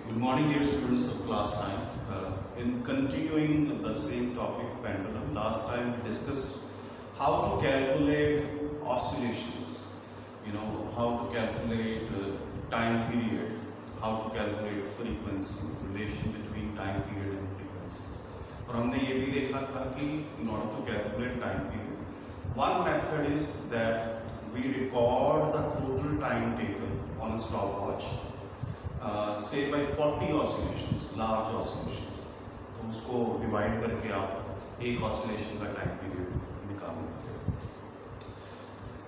Good morning, dear students of class 9. In continuing the same topic, pendulum, last time we discussed how to calculate oscillations, how to calculate time period, how to calculate frequency, relation between time period and frequency. और हमने ये भी देखा था कि in order to calculate time period, one method is that we record the total time taken on a stopwatch. say by 40 oscillations, large oscillations, तो उसको divide करके आप एक ऑसिलेशन का टाइम पीरियड निकालोगे.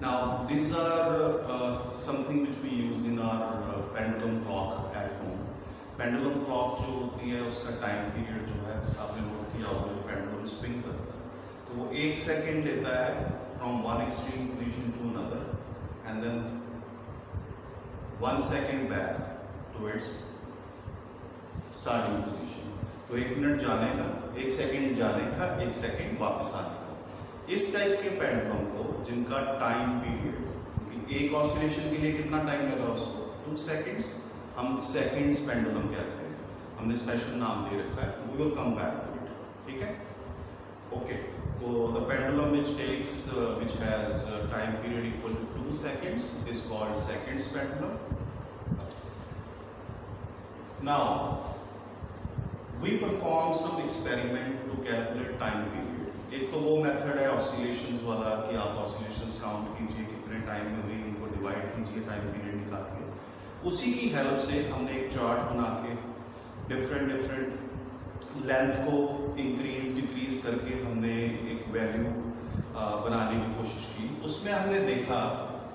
Now these are something which we use in our pendulum clock at home. Pendulum clock जो होती है उसका टाइम पीरियड जो है आपने नोट किया होगा, जो पेंडुलम स्विंग करता है तो वो 1 सेकेंड लेता है from one extreme position to another and then 1 second back towards starting position. तो 1 मिनट जाने का, 1 सेकेंड जाने का, 1 सेकेंड वापस आने का. इस टाइप के पेंडुलम को जिनका टाइम पीरियड, क्योंकि एक ऑसिलेशन के लिए कितना टाइम लगा उसको 2 सेकेंड्स, हम सेकेंड्स पेंडुलम कहते हैं. हमने स्पेशल नाम दे रखा है. We will come back to it. ठीक है, ओके. तो the pendulum which has time period equal to 2 seconds is called seconds pendulum. Now we perform some experiment to calculate time period. एक तो वो मेथड है ऑसिलेशंस वाला कि आप ऑसिलेशंस काउंट कीजिए कितने टाइम में हुई, इनको डिवाइड कीजिए, टाइम पीरियड निकालिए. उसी की हेल्प से हमने एक चार्ट बना के डिफरेंट लेंथ को इंक्रीज डिक्रीज करके हमने एक वैल्यू बनाने की कोशिश की. उसमें हमने देखा,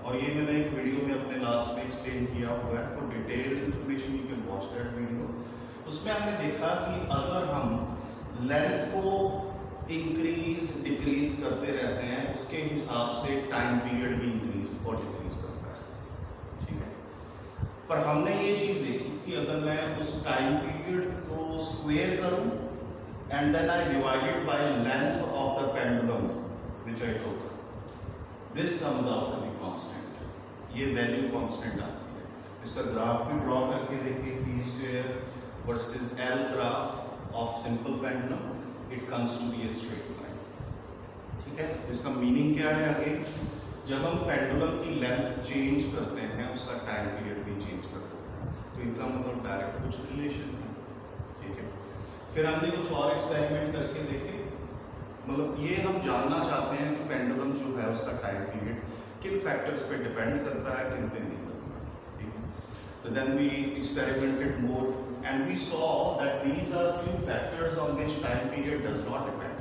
और ये मैंने एक वीडियो में अपने लास्ट में एक्सप्लेन किया हुआ है, for detail information you can watch that video. उसमें हमने देखा कि अगर हम लेंथ को इंक्रीज डिक्रीज करते रहते हैं उसके हिसाब से टाइम पीरियड भी इंक्रीज और डिक्रीज करता है. ठीक है, पर हमने ये चीज देखी कि अगर मैं उस टाइम पीरियड को स्क्वायर करूं and then I divided by length of the pendulum which I took, this comes out to be constant. ये वैल्यू कांस्टेंट आती है. इसका ग्राफ भी ड्रॉ करके देखिए, P square versus L graph of simple pendulum, it comes to be a straight line. ठीक है, तो इसका मीनिंग क्या है? आगे जब हम पेंडुलम की लेंथ चेंज करते हैं उसका टाइम पीरियड भी चेंज कर देते हैं. तो इनका मतलब डायरेक्ट कुछ रिलेशन है. ठीक है, फिर हमने कुछ और एक्सपेरिमेंट करके देखे. मतलब ये हम जानना चाहते हैं कि पेंडुलम जो है उसका टाइम पीरियड किन फैक्टर्स पे डिपेंड करता है, किन पे नहीं करता. ठीक है, तो then we experimented more and we saw that these are few factors on which time period does not depend.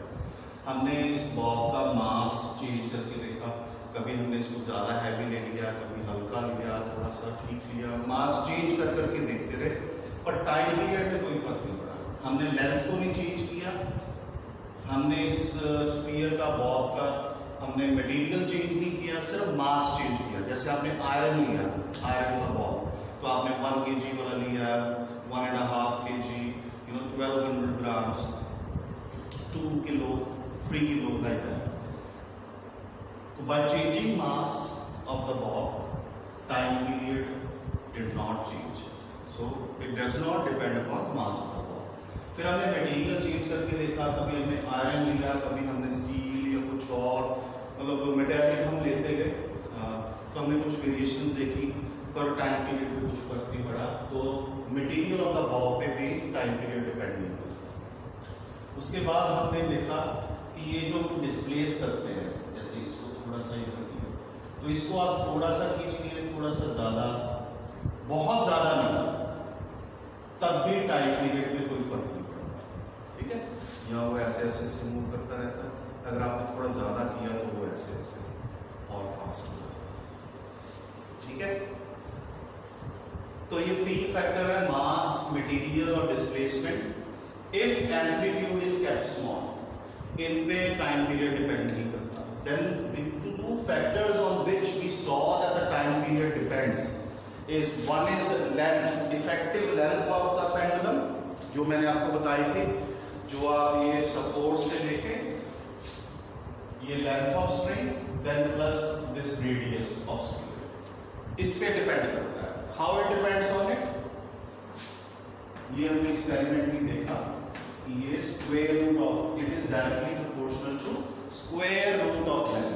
हमने इस बॉब का मास चेंज करके देखा. कभी हमने इसको ज़्यादा हैवी ले लिया, कभी हल्का लिया, थोड़ा सा ठीक लिया, मास चेंज कर करके देखते रहे, पर टाइम पीरियड में कोई फर्क नहीं पड़ा. हमने लेंथ को नहीं चेंज किया, हमने इस स्फीयर का बॉब का हमने मटेरियल चेंज नहीं किया, सिर्फ मास चेंज किया. जैसे आपने आयरन लिया, आयरन का बॉब, तो आपने 1 kg वाला लिया, 1.5 kg, 1200 grams, 2 kilo, 3 kilo, like that. So by changing mass of the ball, time period did not change. So it does not depend upon mass of the ball. फिर हमने material change करके देखा, कभी हमने iron लिया, कभी हमने steel या कुछ और, मतलब मटेरियल हम लेते गए, तो हमने कुछ वेरिएशंस देखी, पर टाइम पीरियड पे कुछ फर्क नहीं पड़ा. तो मटेरियल ऑफ द बॉल पे भी टाइम पीरियड डिपेंड नहीं करता. उसके बाद हमने देखा कि ये जो हम डिस्प्लेस करते हैं, जैसे इसको थोड़ा सा इधर किया, तो इसको आप थोड़ा सा खींचिए, थोड़ा सा ज़्यादा, बहुत ज़्यादा नहीं, तब भी टाइम पीरियड में कोई फर्क नहीं पड़ता. ठीक है, यहाँ वो ऐसे ऐसे से मूव करता रहता है. अगर आपने थोड़ा ज़्यादा किया तो वो ऐसे ऐसे और फास्ट हो जाता है. ठीक है, तो ये 3 फैक्टर है, मास, मटेरियल और displacement. If amplitude is kept small, इन पे टाइम पीरियड डिपेंड नहीं करता. Then the 2 factors on which we saw that the time period depends is, one is length, effective length of the pendulum, जो मैंने आपको बताई थी, जो आप ये सपोर्ट से लेके ये length of string, then plus this radius of string, इस पे डिपेंड करता है. How it depends on it? ये हमने एक्सपेरिमेंटली देखा कि ये square root of it is directly proportional to square root of length,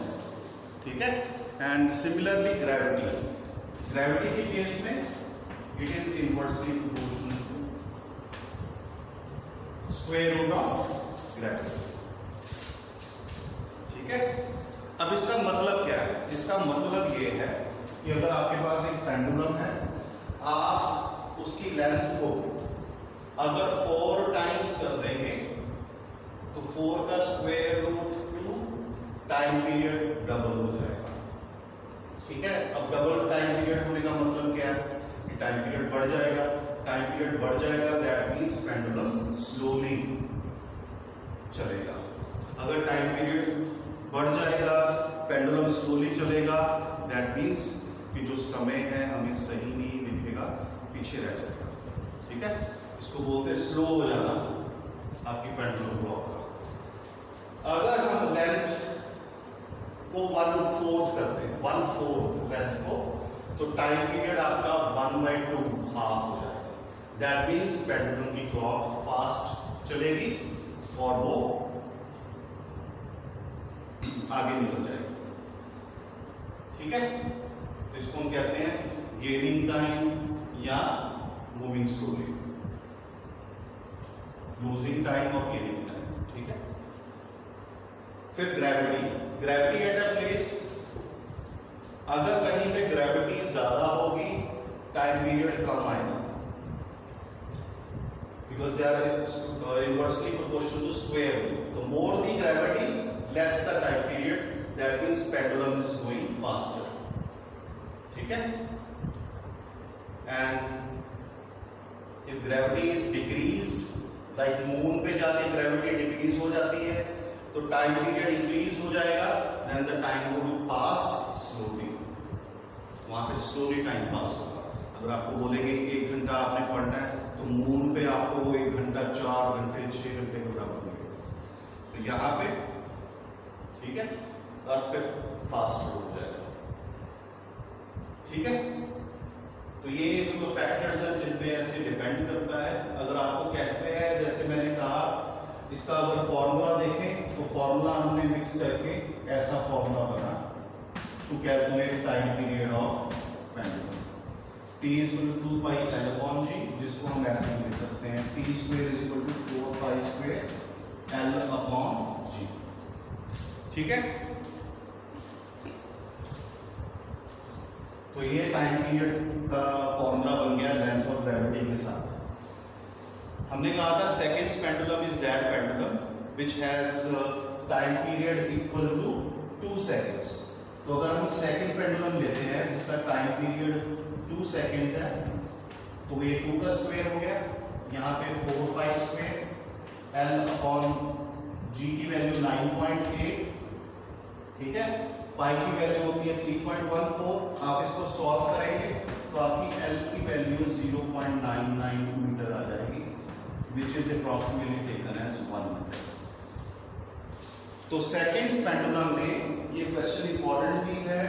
ठीक है। एंड सिमिलरली ग्रेविटी के केस में it is inversely proportional to square root of gravity, ठीक है। अब इसका मतलब क्या है? इसका मतलब ये है कि अगर आपके पास एक पेंडुलम है, आप उसकी लेंथ को अगर 4 टाइम्स कर देंगे तो 4 का square root 2 time period double हो जाएगा, ठीक है। अब डबल टाइम पीरियड होने का मतलब क्या है कि टाइम पीरियड बढ़ जाएगा। टाइम पीरियड बढ़ जाएगा दैट मीन्स पेंडुलम स्लोली चलेगा। अगर टाइम पीरियड बढ़ जाएगा, पेंडुलम स्लोली चलेगा, दैट मीन्स कि जो समय है हमें सही नहीं दिखेगा, पीछे रह जाएगा, ठीक है। इसको बोलते हैं स्लो हो जाना आपकी पेंडुलम क्लॉक का। अगर हम लेंथ को 1/4 करते हैं, 1/4 लेंथ को, तो टाइम पीरियड आपका 1/2 हाफ हो जाएगा। दैट मीन्स पेंडुलम की क्लॉक फास्ट चलेगी और वो आगे निकल जाएगी, ठीक है। तो इसको हम कहते हैं गेनिंग टाइम या मूविंग स्लोली, लूजिंग टाइम और गेनिंग टाइम, ठीक है। फिर ग्रेविटी एट अ प्लेस, अगर कहीं पे ग्रेविटी ज्यादा होगी टाइम पीरियड कम आएगा, because they are inversely proportional to square root. तो more the gravity less the time period, that means pendulum is going faster, ठीक है। and if gravity is decreased, like moon पे जाके gravity decrease हो जाती है तो time period increase हो जाएगा, then the time will pass slowly, वहां पे slowly time pass होगा। अगर आपको बोलेंगे 1 घंटा आपने पढ़ना है तो मून पे आपको वो 1 घंटा 4 घंटे 6 घंटे के बराबर लगेगा। तो यहाँ पे ठीक है, अर्थ पे फास्ट हो जाएगा, ठीक है। तो ये तो फैक्टर्स हैं जिन पे ऐसे डिपेंड करता है। अगर आपको कहते हैं, जैसे मैंने कहा, इसका अगर फॉर्मूला देखें तो फॉर्मूला हमने मिक्स करके ऐसा फॉर्मूला बना to calculate time period of pendulum. T is equal to 2 pi L upon G, जिसको हम ऐसे ही लिख सकते हैं, T square is equal to 4 pi square L upon G, ठीक है। तो ये टाइम पीरियड का फॉर्मूला बन गया लेंथ और ग्रेविटी के साथ। हमने कहा था seconds pendulum is that pendulum which has time period equal to 2 seconds. तो अगर हम सेकंड पेंडुलम लेते हैं जिसका टाइम पीरियड 2 सेकंड्स है, तो ये 2 का स्क्वायर हो गया, यहाँ पे 4 pi square L upon G की वैल्यू 9.8, ठीक है। पाई की वैल्यू होती है 3.14। आप इसको सॉल्व करेंगे तो आपकी L की वैल्यू 0.992 मीटर आ जाएगी, which is approximately taken as 1 metre. तो सेकंड्स पेंडुलम में ये क्वेश्चन इंपॉर्टेंट भी है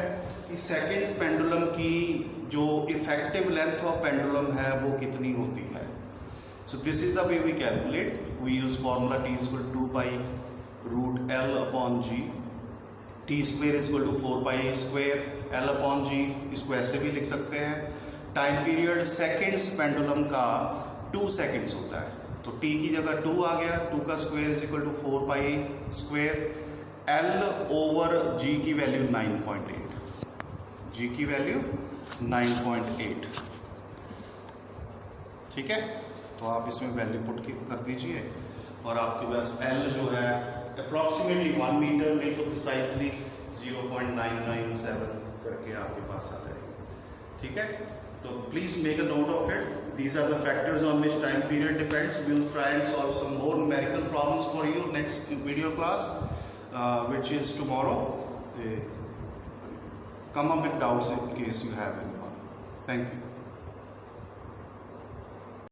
कि सेकंड्स पेंडुलम की जो इफेक्टिव लेंथ ऑफ पेंडुलम है वो कितनी होती है। So this is the way we calculate. We use formula T is equal to 2 pi root L upon G। T square is equal to 4 pi square L upon G, इसको ऐसे भी लिख सकते हैं। टाइम पीरियड सेकंड्स पेंडुलम का 2 seconds होता है, तो T की जगह 2 आ गया, 2 का square is equal to 4 pi square L over G की वैल्यू 9.8, G की वैल्यू 9.8, ठीक है। तो आप इसमें वैल्यू पुट कर दीजिए और आपके पास L जो है अप्रॉक्सीमेटली 1 मीटर नहीं तो प्रिसाइजली 0.997 करके आपके पास आ जाएगी, ठीक है। तो please make a note of it. These are the factors on which time period depends. We will try and solve some more numerical problems for you next video class, which is tomorrow. Come up with doubts in case you have anyone. Thank you.